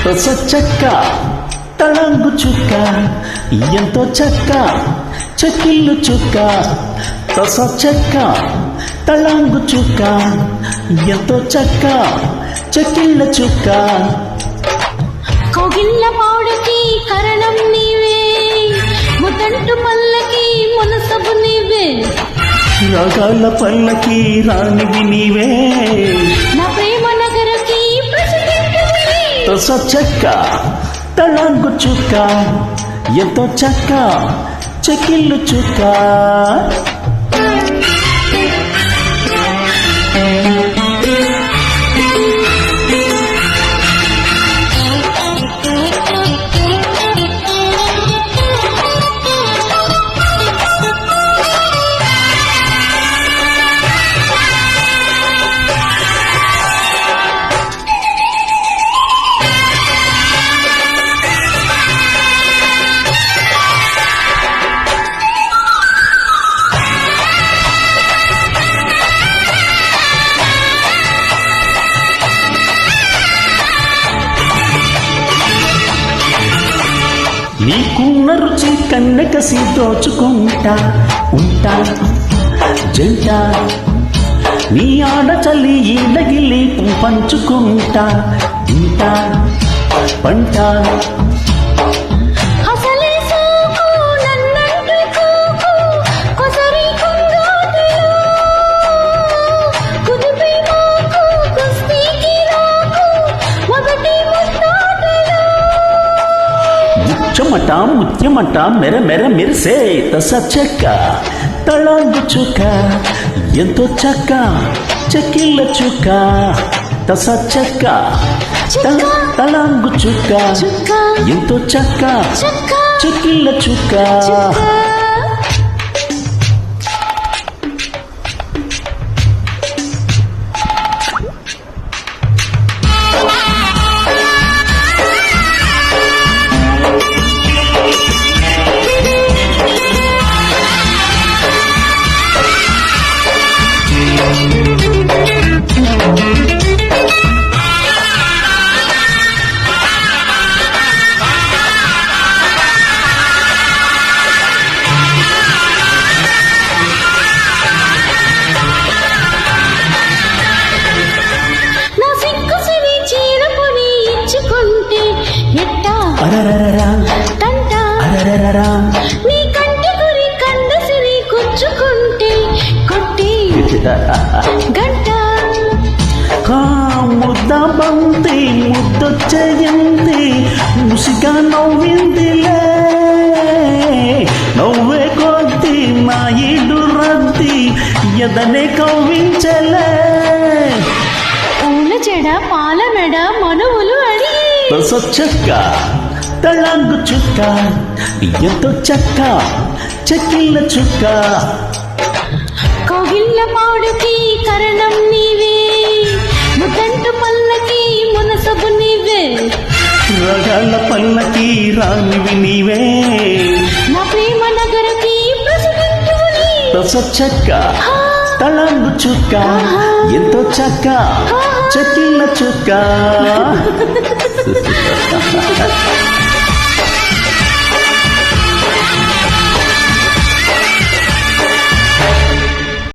చెక్క తళంగు చుక్క ఎంతో చెక్క చెక్కిళ్ళు చుక్క చెక్క తళంగు చుక్క ఎంతో చెక్క చెక్కిళ్ళ చుక్క కోగిళ్ళ పాడుకి కరణం నీవే ముదంటు పల్లకి మనసబు నీవే రాగాల పల్లకి రాణివి నీవే నా ప్రేమ నగరకి చెక్క తళంగు చుక్క ఎంతో చెక్క చెక్కిళ్ళు చుక్క నీకున్న రుచి కన్నెకసి దోచుకుంటా ఉంటా జంట నీ ఆడచల్లి ఈడగిలి పంచుకుంటా ఇంటా పంట ముచ్చమట ముత్యమట మెర మెర మెరిసే చెక్క తళంగు చుక్క ఎంతో చక్క చెక్కిళ్ళ చుక్క చెక్క తళంగు చుక్క ఎంతో చక్క చెక్కిళ్ళ చుక్క నీ కంటి గురి కండసిరి కూర్చుకుంటే కొట్టి గంట ముద్ద బంతి ముద్దొచ్చేయంది ముసిగా నవ్విందిలే నవ్వే కొద్ది నా ఈడు రద్ది ఎదనే కవ్వించలే ఊళ్ళ చెడ పాల మెడ మనువులు అడి చెక్క తళంగు చుక్క ఎంతో చెక్క చెక్కిళ్ళ చుక్క కోగిళ్ళ పాడుకి కరణం నీవే ముదంటు పల్లకి మనసబు నీవే రాగాల పల్లకి రాణివి నీవే నా ప్రేమ నగరకి చెక్క తళంగు చుక్క ఎంతో చెక్క చెక్కిళ్ళ చుక్క